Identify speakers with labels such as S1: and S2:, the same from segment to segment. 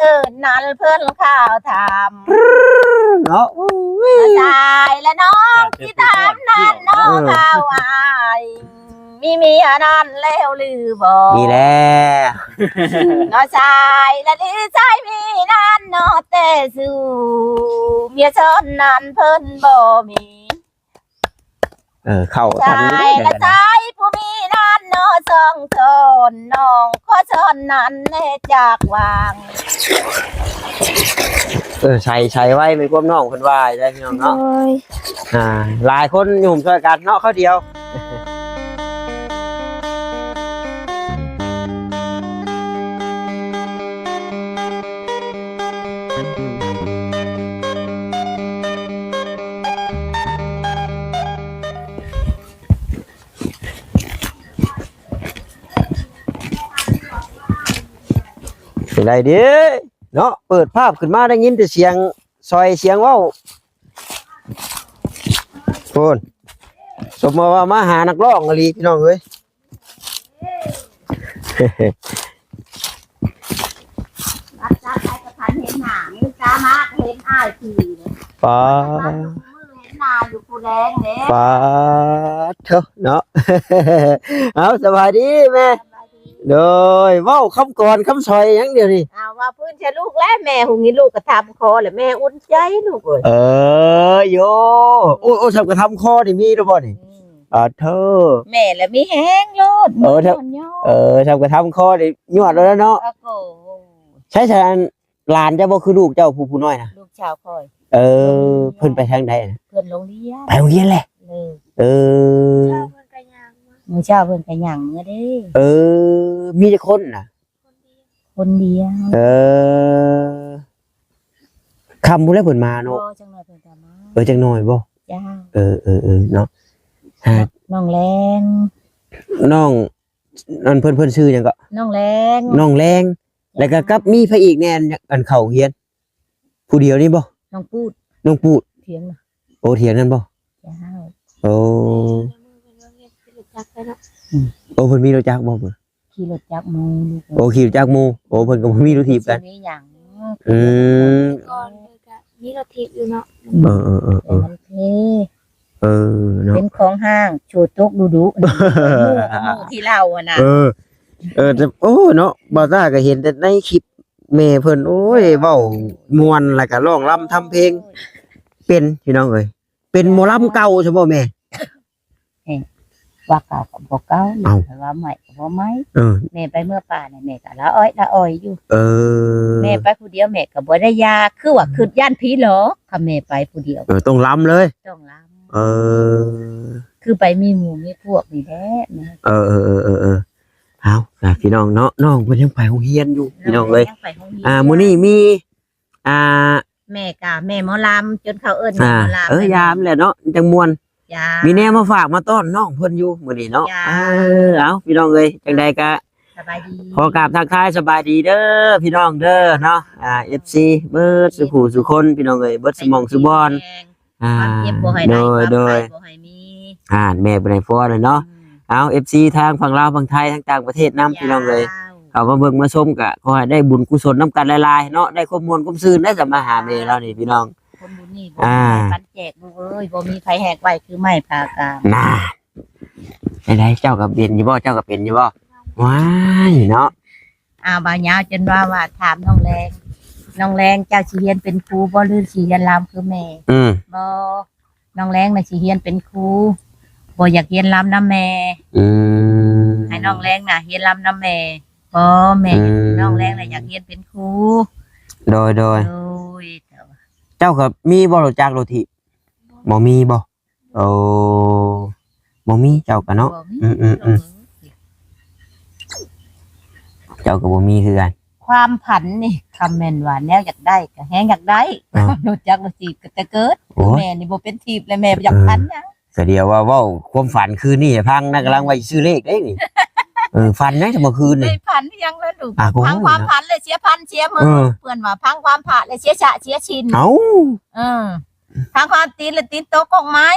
S1: กิดนั้นเพื่อนข้าวทำ
S2: เนาะ
S1: ตายและน้องที่ตามนั่นน้องข้าวอายมีเมียนั่นแล้วลือบอก
S2: มีแล้ว
S1: น้อชายและดีใจมีนั่นน้อแต่สู่เมียชนนั้นเพิ่นบ่มี
S2: เข้า
S1: ชายและใจผู้มีนั่นน้อสองชนน้องขอชนนั้นแน่จากวาง
S2: ใช้ไว้เป็นความน้องคนวายได้พี่น้องเนาะหลายคนหนุ่มช่วยกันเนาะเขาเดียวเป็นไรดิเนาะเปิดภาพขึ้นมาได้ยินแต่เสียงซอยเสียงว่าวคนสมมติว่ามาหานักร้องอะไรพี่น้องเอ้ย
S1: รักษาใครกระทันเห็นหนังจ้ามากเห็นอ้ายที
S2: ป้า
S1: เห็นนาอยู่ผู้แดงเนี่ย
S2: ป้าเถอะเนาะเอาสบายดีแม่โดยว้าวคำก่อนคำซอยอย่างเดียวนี่
S1: ว่าพื้นใช่ลูกแล้วแม่หุงนี้ลูกกระทำคอเลยแม่อุ่นใจลูกเลย
S2: โยโอ้ทำกระทำคอนี่มีหรือเปล่านี่เธอ
S1: แม่แล้วมีแห้งโลด
S2: ทำกระทำคอนี่ยอดแล้วเนาะใช่ฉันหลานเจ้าบ่คือลูกเจ้าผู้น้อยนะ
S1: ลูกชาวคอย
S2: เพิ่นไปทางใดนะ
S1: เพิ่นโรงเรียน
S2: ไปโรงเรียนแหละ
S1: มือเช้าเพิ่นไปย่างมื้อเด้
S2: มีแต่คนน่ะ
S1: คนเดียว
S2: คำบ่แล้วเพิ่นมาเนาะ
S1: จังหน่อยเพิ่นก็มา
S2: จังหน่อยบ่
S1: จ้า
S2: เนาะ
S1: น้องแรง
S2: น้องนั่นเพิ่นชื่อหยังก็
S1: น้องแรง
S2: แล้วก็กับมีพระอีกแน่นอันเข้าเฮียนผู้เดียวนี่บ่
S1: น้องปูดเถียงน่ะ
S2: เถียงนั่นบ่
S1: จ้า
S2: เพิ่นมีรถจักรบ่เพิ่น
S1: ขี่รถจักรมู
S2: ขี่รถจักรมูเพิ่นก็บ่มีรถถีบกัน
S1: ก่อนก็มีรถถีบอยู่เนาะมันเท่
S2: เนาะ
S1: เป็นของห้างโชว์ตกดุที่เราอ่ะนะ
S2: แต่เนาะบ่ซ่าก็เห็นแต่ในคลิปแม่เพิ่นโอ้ยเว้าม่วนแล้วก็ร้องรำทำเพลงเป็นพี่น้องเอ้ยเป็นหมอลำเก่าใช่บ่แม่
S1: ว่าเก่ากับบ่เก่าว่าใหม่กับบ่ใหม่แม่ไปเมื่อป่าเนี่ยแม่ก็ละอ้อยอยู่แม่ไปผู้เดียวแม่ก็บ่ได้ยาคือว่าคือย่านผีหรอกถ้าแม่ไปผู้เดียว
S2: ต้องล้ำเลย
S1: ต้องล้ำคือไปมีหมู่มีพวกนี่แหละ
S2: เอาพี่น้องเนาะน้องเพิ่นยังไปโรงเรียนอยู่พี่น้องเลยมื้อนี้มี
S1: แม่หมอลำจนเขาเอิ้นหมอลำ
S2: ยามแหละเนาะจังม่วนมีแนวมาฝากมาต้อนน้องเพิ่นอยู่มื้อนี้เนาะเอาพี่น้องเอ้ยจังใดก็
S1: สบายดี
S2: ขอกราบทักทายสบายดีเด้อพี่น้องเด้อเนาะFC เบิดสุขุสุคนพี่น้องเอ้ยเบิดสมองสุบอนโดยแม่บ่ได้ฟ้อเลยเนาะเอา FC ทางฝั่งลาวฝั่งไทยทั้งต่างประเทศนำพี่น้องเอ้ยเขามาเบิ่งมาชมก็ขอให้ได้บุญกุศลนำกันหลายๆเนาะได้ความม่วนความซื่นได้จะมาหาแม่เรานี่พี่น้อง
S1: คนบุญนี่บ่ปันแจกลูกเอ้ยบ่มีไผแหกไว้คือไม่พากาม
S2: น่าได้เจ้ากับเป็นอยู่บ่เจ้ากับเป็นอยู่บ่ว้ายเนาะ
S1: บ่ยาวจนว่าถามน้องแรงเจ้าสิเรียนเป็นครูบ่หรือสิเรียนรำคือแม่บ่น้องแรงน่ะสิเรียนเป็นครูบ่อยากเรียนรำนำแม่ให้น้องแรงน่ะเรียนรำนำแม่บ่แม่น้องแรงน่ะอยากเรียนเป็นครู
S2: โดยเจ้ากับมีบ่รู้จักรถถีบบ่มีบ่บ่มีเจ้ากันเนาะเจ้ากับบ่มีคือกัน
S1: ความผันนี่คำแม่นว่าแนวอยากได้ก็แฮงอยากได้รู้จักบ่สิก็แต่เกิดแม่นี่บ่เป็นถีบเลยแม่อยากผันนะ
S2: ก็เดียวว่าเว้าความฝันคืนนี้พังนะกำลังไว้ซื้อเลขได้นี่ฝันยังจะเมื่อคืนนี่
S1: พันยังแล้วลูกพังความผันเลยเสียพันเสียมือเพื่อนว่าพังความผ่าเลยเสียฉะเสียชินพังความตีนเลยตีนโต๊ะกกไม้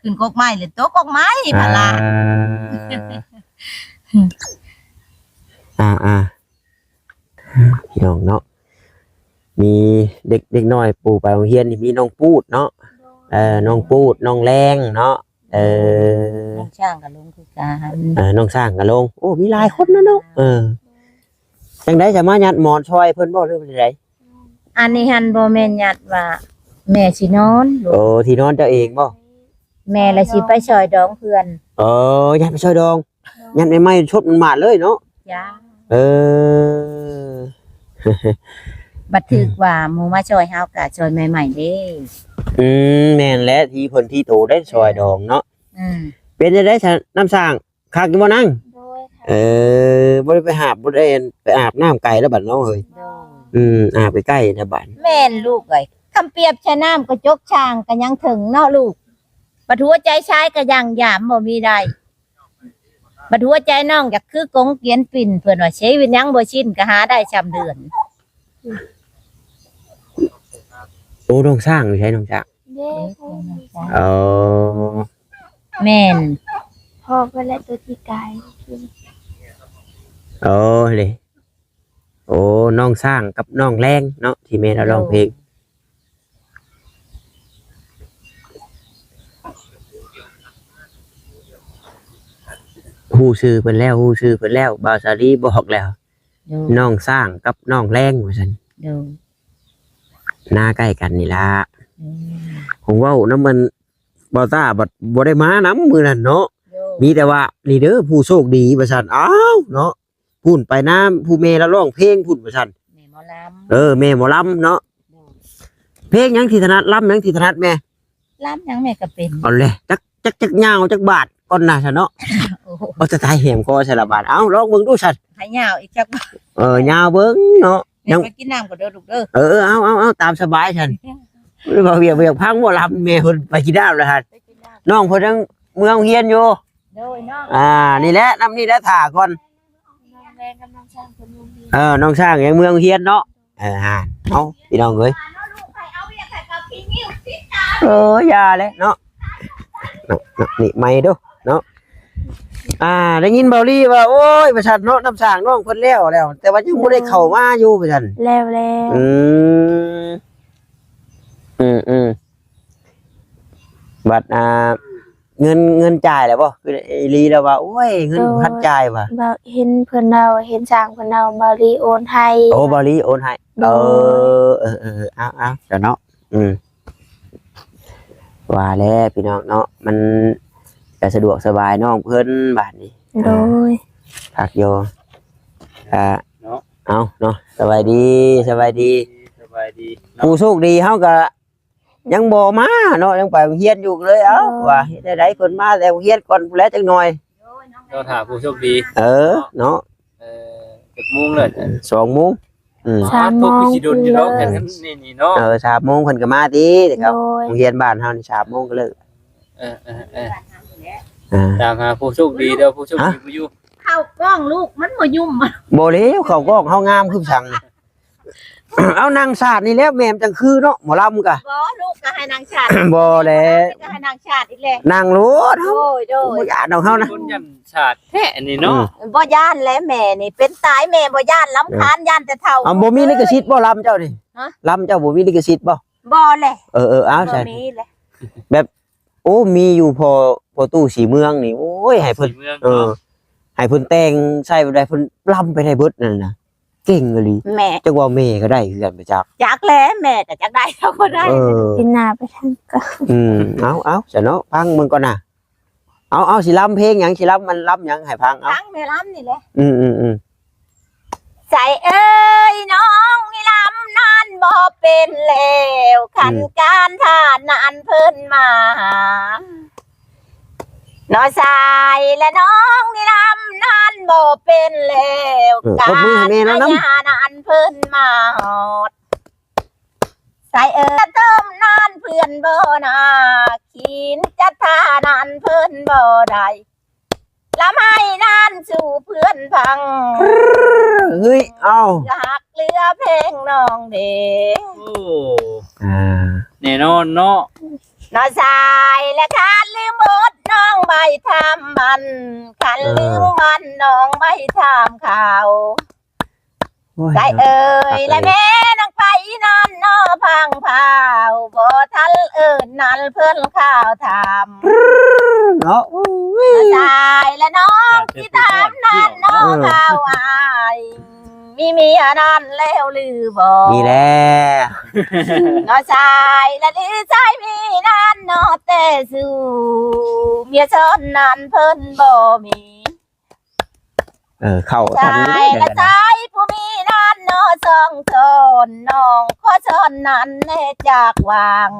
S1: ขึ้นกกไม้เลยโต๊ะกกไม้พลา
S2: พี่น้องเนาะมีเด็กน้อยปู่ไปโรงเรียนนี่มีน้องปูดเนาะน้องปูดน้องแรงเนาะ
S1: น้องช่างกับลุงคือกัน
S2: น้องสร้างกับลงโอ้มีหลายคนนะเนาะจังได๋จะมายัดหมอนช่วยเพิ่นบ่หรือว่าจังได๋
S1: อันนี้หันบ่แม่นญาติว่าแม่สินอนลู
S2: โอ้
S1: ก
S2: ที่นอนเจ้าเองบ่
S1: แม่ละสิไปซอยดองเพื่อน
S2: ยัดไปช่วยดองยัดไม่ไหม้ชดมันมาดเลยเนาะ
S1: จ้า
S2: เออ
S1: บัดถึกว่าหมู่มาซอยเฮาก็ซอยใหม่ๆเด้
S2: แม่นและที่เพิ่นที่โตได้ช่วยดองเนาะ
S1: อืม
S2: เป็นจังได๋น้ำสร้างคักอยู่บ่นั่ง
S3: โดย
S2: บ่ได้ไปหาบบ่ได้ไปอาบน้ำไกลแล้วบัดเนาะเฮ้ย
S1: โดย
S2: อาบไปใกล้นะบัด
S1: แม่นลูกเอ้ยคำเปรียบชะน้ำก็จกช่างก็ยังถึงเนาะลูกบัดหัวใจชายก็ยังยามบ่มีได้บัดหัวใจน้องอยากคือกงเกียนปิ่นเพิ่นว่าชีวิตยังบ่ชินก็หาได้ชำเดือน
S2: โอ้น้องสร้างอยู่ใช่น้องสร้าง
S3: เด้พ่อ
S2: อ๋อ
S1: แม่น
S3: พ่อก็และตัวที่กายกิน
S2: โอ้เลยโอ้น้องสร้างกับน้องแรงเนาะที่แม่เราร้องเพลงฮู้ชื่อเพิ่นแล้วฮู้ชื่อเพิ่นแล้วบ่าวสาลีบอกแล้ว
S1: ดู
S2: น้องสร้างกับน้องแรงว่าซั่น
S1: ดู
S2: หน้าใกล้กันนี่ล่ะ
S1: ดู
S2: ผมเว้านํมันบ่าวตาบ่ได้มานํมื้อนั้นเนาะ
S1: ดู
S2: มีแต่ว่านี่เด้อผู้โชคดีว่าซั่นอ้าวเนาะพูนไปน้ำผู้แม่ละร้องเพลงพูนว่าซั่น
S1: แม่หมอล
S2: แม่หมอลำเนาะ
S1: ำดู
S2: เพลงหยังที่ถนัดลำหยังที่ถนัดแม่
S1: ลำยังแม่ก็เป็น
S2: เอาเลยจักยาวจักบาทก่อนหน้าซะเนาะ
S1: โอ้โห
S2: เอาจะตายแหมก็ใช่ละบาทเอ้าลองเบิ่งดูซั่น
S1: ให้ยาวอีกจักบ่
S2: ยาวเบิ่งเนาะ
S1: แม่ไปกินน้ำก็เด้อลูกเด้อ
S2: เอาตามสบายซั่นหรือว่าเวียกพังบ่ลำแม่เพิ่นไปกินน้ำแล้วหั่น
S1: ไปกินน้ำ
S2: น้องเพิ่นยังเมืองเฮียนอยู่
S1: โดยน้อง
S2: นี่แหละน้ำนี่แหละถ่าก่อน
S3: น้องแรงกำลังสร้างคนมุ่งดี
S2: น้องสร้างยังเมืองเฮียนเนาะเอาพี่น้องเอ้ย
S1: เอาเรียกใครกับพี่นิ้วสิ
S2: อย่าเลยเนาะนี่ไม่ดูเนาะได้ยินเบาลี่ว่าโอ้ยประชันเนาะน้ำสร้างน้องคนแล้ว แต่ว่ายังไม่ได้เข้ามาอยู่ประชัน
S3: แล้ว
S2: บัดเงินจ่ายแล้วป่ะคือไอ้ลีแล้วว่าโอ้ยเงินพัดจ่ายว่ะ
S3: บ่าวเห็นเพิ่นเราเห็นสร้างเพิ่นเราบาลีโอนให้
S2: โอ้เบาลี่โอนให้เอาเดี๋ยวเนาะว่าแล้วพี่น้องเนาะมันจะสะดวกสบายน้องเพิ่นบาทนี้
S3: โดย
S2: ผักโยเอาเนาะสบายดี ผู้โชคดีเฮาก็ยังบ่มาเนาะยังไปโรงเรียนอยู่เลยว่าเฮ็ดได้เพิ่นมาแต่โรงเรียนก่อนแล้วจักหน่อย
S4: เราถามผู้โชคดี
S2: เนาะ
S4: จักโมงเลย
S2: 2 โมง
S4: ทุกสิโดนอยู่เนาะกันนี่เนาะ
S2: 3 โมงเพิ่นก็มาติเด้อครับ
S3: โดย
S2: โรงเรียนบ้านเฮานี่3 โมงก็เลิก
S4: ตามหาผู้โชคดีเด้อผู้โชคดีบ่อยู่
S1: เข้ากล้องลูกมันบ่ยุ่มมัน
S2: บ่แล้วเขาก็เฮางามคือสั่ง เอานางศาสตร์นี่แล้วแม่มจังคือเนาะหมอลำกะ
S1: บ่ลูกก็ให้นางชาติ
S2: บ่แล้ว
S1: ก็ให้นางชาติอีกแหละ
S2: นางรถ
S1: โด
S2: เฮา
S1: ยโด
S2: บ่
S1: ย
S2: อยากดอกเฮานะ
S4: คนยันชาติแท้นี่เนาะ
S1: บ่ย่านแล้วแม่นี่เป็นตายแม่บ่ย่านลำคาญย่านแต่เท่า
S2: บ่มีลิขสิทธิ์บ่ลำเจ้านี่
S1: ฮะ
S2: ลำเจ้าบ่มีลิขสิทธิ์บ่
S1: บ่แหละ
S2: เอา
S1: บ่
S2: ใช่
S1: มีแหละ
S2: โอ้มีอยู่พอตู้สีเมืองนี่โอ้ยให้เพิ่น
S4: เมือง
S2: ให้เพิ่นแต่งใส่บ่ได้เพิ่นลำไปได้เบิดนั่นน่ะเก่งอีหลี
S1: แม่
S2: จักว่าแม่ก็ได้คือกันไปจัก
S1: จักแล้วแม่ก็จักได้เท่าบ่ได้
S3: เป็นหน้าไปทางก็
S2: เอาซะเนาะฟังมึงก่อนน่ะเอาสิลำเพลงหยังสิลำมันลำหยังให้ฟังเอา
S1: ทั้งแม่ล้ำนี่แหละ
S2: อืม
S1: ใจเอ้ยน้องนี่ล้ำนานบ่เป็นแล้วขันการทานนานเพิ่นมาน้อยสายและน้องนี่ล้ำนานบ่เป็นแล้วการญานานเพิ่นมาฮอดใส่เติมนานเพื่อนบ่นาขีนจะทานานเพิ่นบ่ได้ละไม่นานสู่เพื่อนพัง
S2: เฮ้ยเอา
S1: หักเรือเพลงน้องเด็ก
S4: โอ้แน่นอนเนาะ
S1: น้อยสายและคันลืมบดน้องใบทำมันคันลืมมันน้องใบทำข่าว ใจเอ่ยและแม่น้องไปนั่นนอพังเผาบ่ทันเอิ้นนั่นเพิ่นข้าวถาม
S2: เนาะ
S1: ชายและน้องที่ถามนั่นนอข้าวอายมีเมียนั่นแล้วหรือบ่
S2: มีแล้ว
S1: น้อชายและหรือชายมีนั่นนอแต่สู่เมียชนนั่นเพิ่นบ่มี
S2: เข้า
S1: ชายและชายผู้มีนั่นนอสองชนน้องขอชนนั่นแน่จากวาง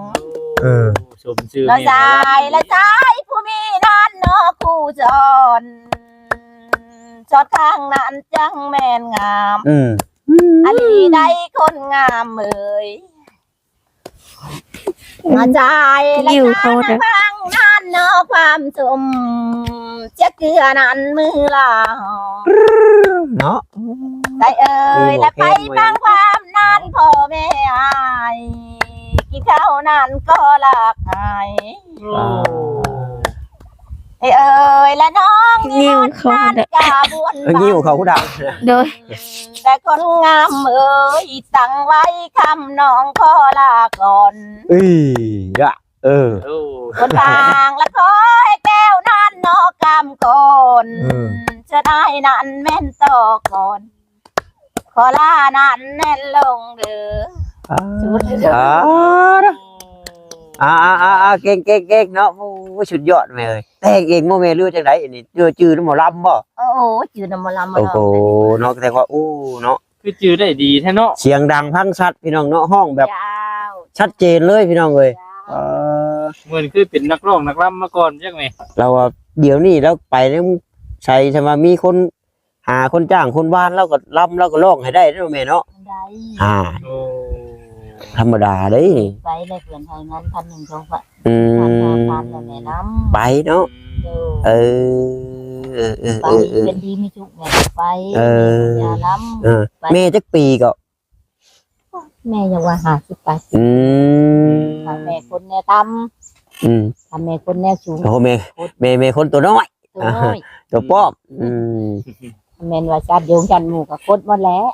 S4: สมชื่อ
S1: น้อชายและชายผู้มีนั่นนอคู่จรจอดข้างนั้นจังแม่นงามอันนี้ได้คนงามเอ่ยน้อชายและชายนะฟังนั่นนอความสมจะเกลือนั้นมือลา
S2: เนาะ
S1: ได้เอ่ยและไปฟังความนั้นพ่อแม่อายกินข้าวนั้นก็หลากหายเอ่ยและน้องนี่มันนั้นกาบวน
S2: ยิ้วเขาดัง
S3: โดย
S1: แต่คนงามเอ่ยตั้งไว้คำน้องขอลาก่อน
S2: ยะ
S1: คนบางและขอให้แก้วนั้นนอกกำก่อนจะได้นั้นแม่นต่อก่อนขอลานั้นแน่นลงเด้อสุดเด้อ
S2: เก่งเนาะสุดยอดแม่เอ้ยแต่งเองบ่แม่รู้จังได๋อันนี้จื้อหมอลำบ่
S1: โอ้โหจือนำมาลำมา
S2: โอ้โหเนาะแต่ว่าเนาะ
S4: คือชื่อได้ดีแท้เนาะ
S2: เสียงดังพังชัดพี่น้องเนาะห้องแบบ
S1: ยาว
S2: ชัดเจนเลยพี่น้องเอ้ย
S4: เหมือนคือเป็นนักร้องนักรำมาก่อนจังไง
S2: เราว่าเดี๋ยวนี้แล้วไปแล้วใช่ใช่มั้ยมีคนหาคนจ้างคนบ้านแล้วก็รำแล้วก็ร้องให้ได้เนาะแม่เนาะ
S1: ได้
S4: โอ้
S2: ธรรมดาเด้
S1: ไปเลยเพื่อนไทยนั้น1,000 2,000พัน
S2: อื
S1: พัน
S2: ม
S1: แล้วแม่น้ำ
S2: ไปเนาะเออ
S1: ไปเป็นดีมีทุกแม่ไปอย่าล้ำ
S2: แม่จักปีก็
S1: แม่ยังว่า50 ไป ทำแม่คนแนวต่ำทำแม่คนแนวสูง
S2: โอ้แม่คนตัวน้อย
S1: ตัวน้อย
S2: ตัวป้อม
S1: แม่นว่าจัดโยงจันหมู่กับโคตรหมดแล้ว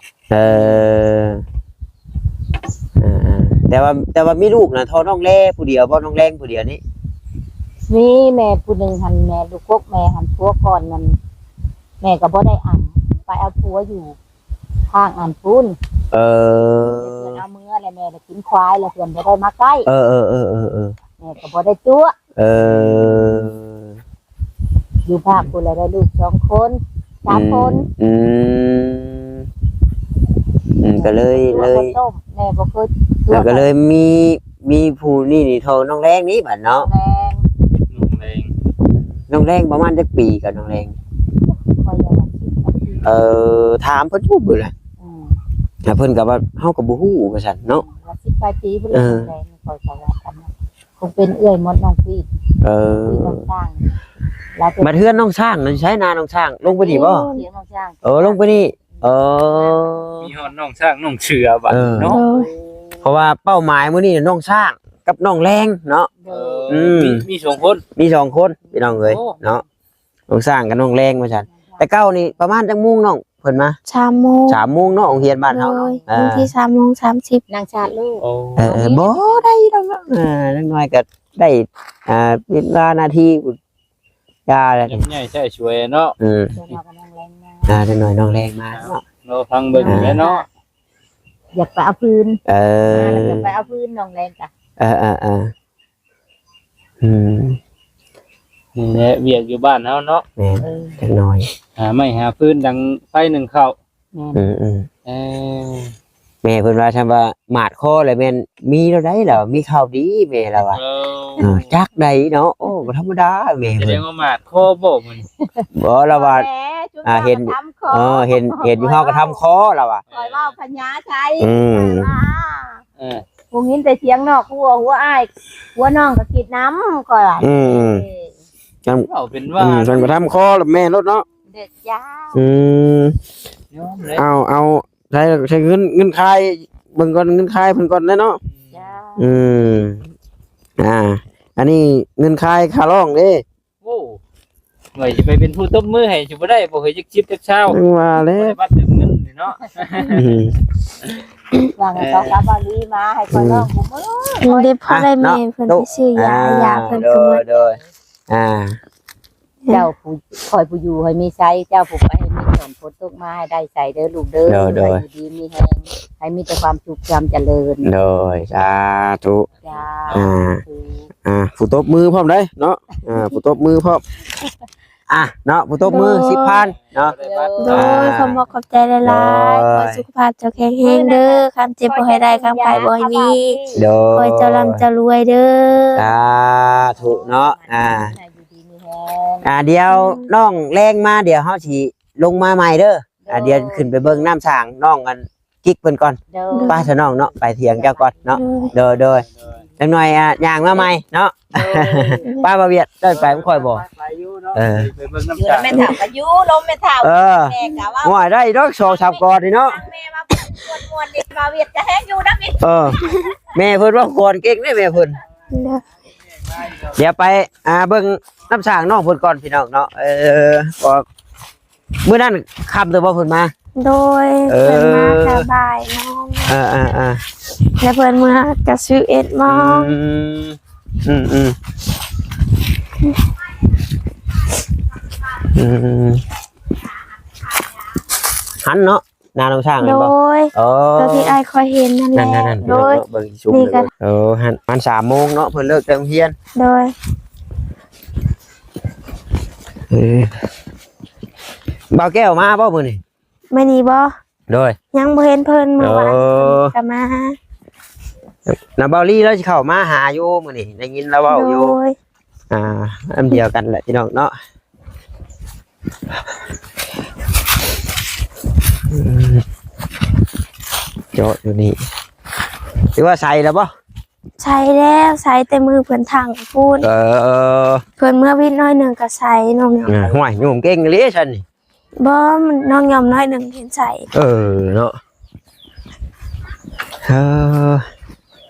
S2: แต่ว่ามีลูกนะทอน้องแร่ผู้เดียวบ่น้องแรงผู้เดียวนี่
S1: มีแม่ผู้หนึ่งหันแม่ลูกกกแม่หันผัวก่อนมันแม่ก็บ่ได้อ่านไปเอาผัวอยู่ข้างอ่านปุ้นเพื่อนเอามืออะไรแม่ได้กินควายแล้วเพื่อนบ่ได้มาใกล้แม่ก็บ่ได้ตัวอยู่ภาคกูเลยได้ลูก2 คน3 คน
S2: ก็เลย
S1: แม่บ่เคย
S2: แล้วก็เลยมีผู้นี่ทอน้องแรงนี่บัดเนาะน้องแรงประมาณจักปีกับน้องแรงถามเพิ่นทุกเบิ่งแหละเพิ่นก็ว่าเฮาก็บ่ฮู้ว่าซั่นเนาะ
S1: 10 ปลายปีเพิ่นแรงคอยสวัสดิ์กันคงเป็นเอื้อยมดน้องปีน้องสร้าง
S2: บัดเฮือนน้องช้างนั่นใช้นาน้องช้างลงไปนี่บ่
S1: น้องช้าง
S2: ลงไปนี่
S4: มีฮอดน้องช้างน้องเชือบัดเนาะ
S2: เพราะว่าเป้าหมายมื้อนี้น้องช้างกับน้องแรงเนาะ
S4: มี2 คน
S2: มี2 คนพี่น้องเอ้ยเนาะน้องช้างกับน้องแรงว่าซั่นแต่เก้านี่ประมาณจักโมงน้องเพิ่นมา
S3: 3 โมง
S2: 3 โมงเนาะโรงเรียนบ้านเฮาเนาะ
S3: บางที3:30
S1: นางชาติลูก
S2: บ่ได้ดอกเนาะจักหน่อยก็ได้เวลานาทียาแล้ว
S4: ใหญ่ใช่ช่วยเนาะ
S2: จักหน่อยน้องแรงมาเนาะ
S4: เราฟังเบิ่งแล้วเนาะ
S1: อยากไปเอาพื้นอยากไปเอาพื้นน้องแรงจ้ะ
S4: นี่แหละเวียกอยู่บ้านเฮาเนาะ
S2: จักหน่อย
S4: ไม่หาพื้นดังไฟ1เข้า
S2: แม่เพิ่นว่าซั่นว่าหมาดคอแล้วแม่นมีแล้วได้แล้วมีข่าวดีแม่แล้วว่าจักได้เนาะโอ้บ่ธรรมดาแม่
S4: เพิ่นว่าหมาดคอบ่มื้อ
S2: บ่แล้วว่าเห็นอยู่เฮาก็ทำคอแล้วว่า
S1: คอยเว้าพญาชัยผู้หญิงแต่เสียงนอกหัวอ้ายหัวน้องก็กินน้ำก่อน
S2: จัง
S4: เอาเป็นว่า
S2: จังก็ทำคอแล้วแม่รถเนาะ
S1: เด็กย
S2: าวเอาใช้เงินคายเบิ่งก่อนเงินคายเพิ่นก่อนเนาะอันนี้เงินคายค่าร้องเด้
S4: โอ้หน่อยสิไปเป็นผู้ตบมือให้สิบ่ได้บ่เคยจักชิบจักเช้า
S2: ว่าแล้ว
S4: บัดเติมเงิน เนาะ
S1: ว่าไงต้องกับบาลีมาให้คอยน้องผมเอ้ย
S3: มันได้พ่อได้แม่เพิ่นไปซื้อยาเพิ่นก็หมด
S2: โดย
S1: เจ้าผู้คอยผู้อยู่ให้มีใช้เจ้าผู้ไปให้มีฝนฝนตกมาให้ได้ใส่เด้อลูกเด้อให้อยู่ดีมีแฮงให้มีแต่ความสุขความเจริญ
S2: โดยสาธุ
S1: จ้า
S2: ผู้ตบมือพร้อมได้เนาะผู้ตบมือพร้อมเนาะผู้ตบมือ10,000เนาะ
S3: โดยขอบขอบใจหลายๆขอสุขภาพเจ้าแข็งแรงเด้อคำเจ็บบ่ให้ได้คำไข้บ่ให้มี
S2: โด
S3: ขอย เจ้าร่ำเจ้ารวยเด้อ
S2: สาธุเนาะ
S1: ให้อยู่ดีมีแฮง
S2: เดี๋ยวน้องแรงมาเดี๋ยวเฮาสิลงมาใหม่เด้อเดี๋ยวขึ้นไปเบิ่งน้ำสร้างน้องกันกิ๊กเพิ่นก่อน
S1: เด้อ
S2: ป้าซะน้องเนาะไปเถียงเจ้าก่อนเนาะโดยจังหน่อยย่างมาใหม่เนาะป้าบ่เวียดได้ไปบ่ค่อยบ่
S4: ไปอยู่เนาะ
S2: เออ
S4: ไปเบิ่งน้ำ
S1: อยู่
S4: ตา
S1: แม่เฒ่าก็อยู่ลมแม่เฒ่า
S2: เออ
S1: แม่ก็ว่า
S2: ว่าได้ดอก2-3กอนี่เนาะ
S1: แม่มาม่วนๆนี่มาเวียดจะแฮงอยู่นำอีก
S2: แม่เพิ่นว่าควรเก่งเด้แม่เพิ่น เดี๋ยวไปเบิ่งน้ำสร้างน้องเพิ่นก่อนพี่น้องเนาะก็มื้อนั้นค่ำเด้อบ่เพิ่นมา
S3: โดยเพิ่นมาสบายน้อง แล้วเพิ่นมาก็11:00 น
S2: หันเนาะนาน้ำสร้าง
S3: โด
S2: เลยบ่
S3: ย
S2: โอ้
S3: ตัวที่อ้ายคอยเห็นนั่นแหละ
S2: นั่น
S3: โดย
S2: เบิ่งชุม
S3: นี่
S2: เลย
S3: ก็
S2: หันมัน3 โมงเนาะเพิ่นเลิกแต่โรงเรียน
S3: โดย
S2: บ่าวแก้วมาบ่มื้อนี้
S3: มื้อนี้บ่
S2: โดย
S3: ยังบ่เห็นเพิ่นเมื่อวานก็มา
S2: น้าเบาลี่แล้วสิเข้ามาหาอยู่มื้อนี้ได้ยินแล้วเว้าอยู่
S3: โดย
S2: อันเดียวกันแหละพี่น้องเนาะโจทย์อยู่นี่ถือว่าใส่แล้วป่ะ
S3: ใช้แล้วใช้แต่มือเพิ่นถังพูดเพิ่นเมื่อวิทย์น้อยหนึงก็ใช้น้องยอม
S2: ห่วยยุ่งเก่งเลยฉันนี่
S3: บ่มันน้องยอมน้อยหนึงเห็นใช้
S2: เนาะ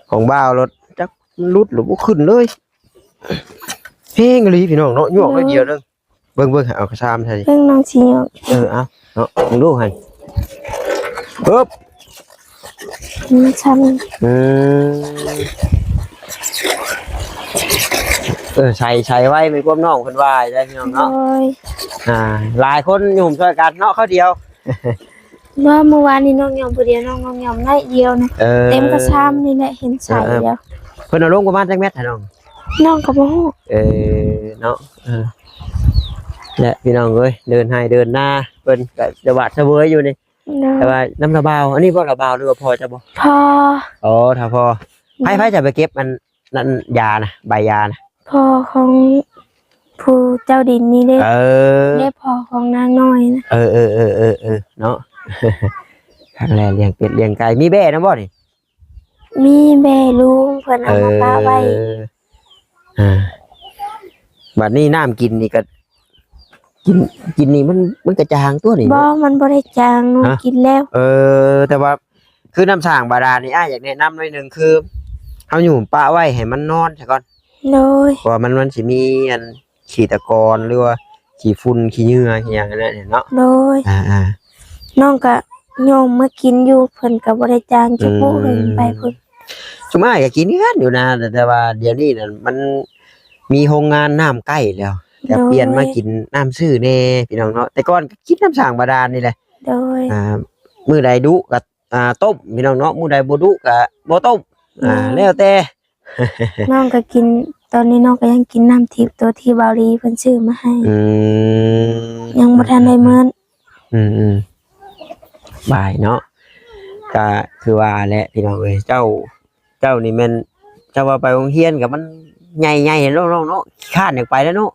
S2: ของบ้าวรถจักรุดหรือบ่ขึ้นเลยเฮ้งเลยพี่น้องเนาะยั่วเลยเดียวนึงเบิ่งเอากระซามใช่
S3: เพิ่งน้องสิยอม
S2: เอาเนาะมึงดูหั่นปึ๊บ
S3: มันช้ำ
S2: ใช้ไว้เป็นความน้องเพิ่นว่าได้พี่น้อง
S3: โด
S2: เนาะ
S3: ย
S2: หลายคนอยู่ช่วยกันเนาะเขาเดียว
S3: เมื่อวานนี้น้องยอมผู้เดียวน้องยอมน้อยเดียวนะเต็มกระชามนี่แหละเห็นใช้แล้ว
S2: เพิ่นเอาลงประมาณจักเม็ดให้น้อง
S3: น้องก็บ่ฮู้
S2: เนาะและพี่น้องเอ้ยเดินให้เดินหน้าเพิ่นก็จะหวาดเสวยอยู่นี่แต่ว่าน้ำระบาวอันนี้บ่ระบาวหรือว่าพอจะบ่
S3: พอ
S2: อ๋อถ้าพอไผจะไปเก็บมันนั่นยานะใบยานะ
S3: พอของผู้เจ้าดินนี่เด้เรียกพอของนางน้อยนะ
S2: เนาะครั้งแรกเลี้ยงเป็ดเลี้ยงไก่มีแบ่นะบ่นี่
S3: มีแม่ลุงเพิ่นเอามาปะไว้
S2: บัดนี้น้ำกินนี่ก็กินนี่มันกระจางตัวนี่
S3: บ่มันบ่ได้จางหนูกินแล้ว
S2: แต่ว่าคือน้ำสร้างบาดาลนี่อยากแนะนำหน่อยหนึงคือเฮาอยู่ปะไว้ให้มันนอนซะก่อน
S3: โดย
S2: เพราะว่ามันสิมีอันขี้ตะกอนหรือว่าขี้ฝุ่นขี้เหงื่อขี้หยังนั่นแหละเนาะ
S3: โดยน้องก็โยมมากินอยู่เพิ่นก็บ่ได้จางจะพูดไปเพิ่น
S2: สมัยก็กินกันอยู่นะแต่ว่าเดี๋ยวนี้น่ะมันมีโรงงานน้ำใกล้แล้วแต่เปลี่ยนมากินน้ำซื่อแน่พี่น้องเนาะแต่ก่อนก็กินน้ำสร้างบาดาลนี่แหละ
S3: โดย
S2: มื้อใดดุก็ต้มพี่น้องเนาะมื้อใดบ่ดุก็บ่ต้มแล้วแต่
S3: น้องก็กินตอนนี้น้องก็ยังกินน้ำทิพย์ตัวที่บาลีเพิ่นซื้อมาให้ยังบ่ทันได้เหมือน
S2: บ่ายเนาะก็คือว่าแหละพี่น้องเอ้ยเจ้านี่แม่นเจ้าว่าไปโรงเรียนกับมันใหญ่ๆเนาะเนาะข้านอยากไปแล้วเนาะ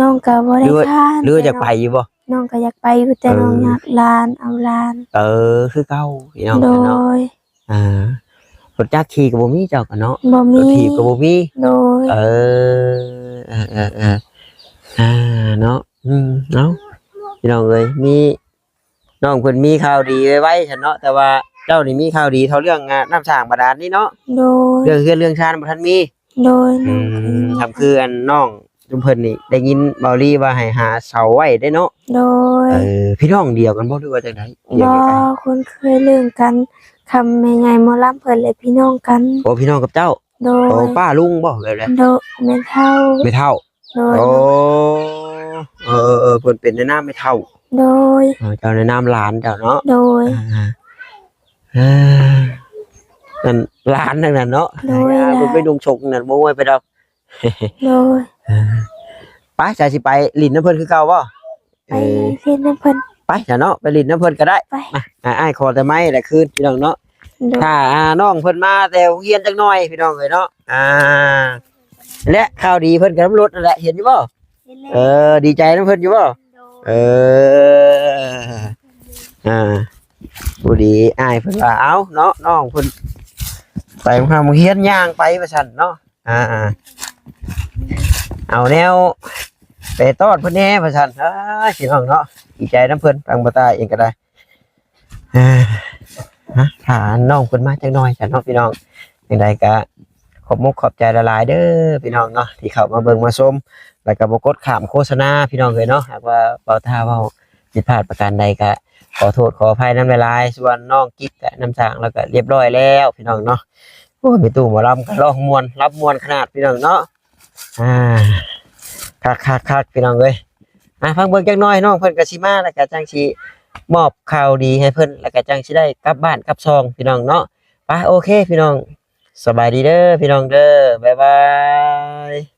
S3: น้องก็บ่ได้ค้าน
S2: หรืออยากไปอยู่บ่
S3: น้องก็อยากไปอยู่แต่น้องอยากลานเอาลาน
S2: คือเก่าพี่น้อง
S3: โด
S2: เนาะ
S3: ย
S2: รถจักรขี่ก็บ่มีเจ้าก็เนาะ
S3: บ่
S2: ร
S3: มี
S2: ถถีบก็บ่มี
S3: โดย
S2: เนาะเนาะพี่น้องเอ้ยมีน้องเพิ่นมีข่าวดีไว้ฉันเนาะแต่ว่าเจ้านี่มีข่าวดีเท่าเรื่องน้ำสร้างบาดาลนี่เนาะ
S3: โดย
S2: เรื่องชาติบ่ทันมี
S3: โดย
S2: ทำคืออันน้อง จุมเพิ่นนี่ได้ยินเบาลี่ว่าให้หาเสาไว้ได้เนาะ
S3: โดย
S2: พี่น้องเดียวกันบ่หรือว่าจังได๋
S3: บ่คนเคยเรื่องกันคำแม่ใหญ่หมอลำเพิ่นเลยพี่น้องกัน
S2: โอ้พี่น้องกับเจ้า
S3: โด
S2: โอ้
S3: ย
S2: ป้าลุงบ่แบบนั้น
S3: โดยแม่เฒ่า
S2: ไม่เท่า
S3: โดย
S2: โอ้เพิ่นเป็นในนามไม่เท่า
S3: โดย
S2: เจ้าในนามหลานเจ้าเนาะ
S3: โดย
S2: นั่นหลานทั้งนั้นเนาะ
S3: โดย
S2: เพิ่นไปดุงชกนั่นบ่ไว้ไปดอก
S3: โดย
S2: ไปจ้าสิไปลิ้นน้ำเพิ่นคือเก่าบ่
S3: ไปเล่นน้ำเพิ่น
S2: ไปจ้ะเนาะไปลิ้นน้ำเพิ่นก็ได้
S3: ไป
S2: มาอ้ายขอแต่ไม้แหละคืนพี่น้องเนาะ
S3: โดย
S2: ถ้าน้องเพิ่นมาแต่โรงเรียนจักหน่อยพี่น้องเอ้ยเนาะและข่าวดีเพิ่นก็นำรถนั่นแหละเห็นอยู่บ่ดีใจนำเพิ่นอยู่บ่ผู้ดีอ้ายเพิ่นว่าเอาเนาะน้องเพิ่นไปโรงเรียนย่างไปว่าซั่นเนาะเอาแนวไปต้อนเพิ่นแหน่ว่าซั่นพี่น้องเนาะดีใจนำเพิ่นฟังบ่ตาเองก็ได้ถ้าน้องเพิ่นมาจักหน่อยจ้ะเนาะพี่น้องจังไดก็ขอบมุกขอบใจละลายเด้อพี่น้องเนาะที่เข้ามาเบิ่งมาชมแล้วก็บ่กดข้ามโฆษณาพี่น้องเอ้ยเนาะหากว่าเบาท่าเว้าผิดพลาดประการใดก็ขอโทษขออภัยนำหลายๆส่วนน้องกิ๊กก็น้ำสางแล้วก็เรียบร้อยแล้วพี่น้องเนาะโอ้มีตู้หมอลำก็ร้องม่วนรับม่วนขนาดพี่น้องเนาะคักพี่น้องเอ้ยฟังเบิ่งจักหน่อยน้องเพิ่นก็สิมาแล้วก็จังสิมอบข่าวดีให้เพิ่นแล้วก็จังสิได้กลับบ้านกลับช่องพี่น้องเนาะไปโอเคพี่น้องสบายดีเด้อพี่น้องเด้อบ๊ายบาย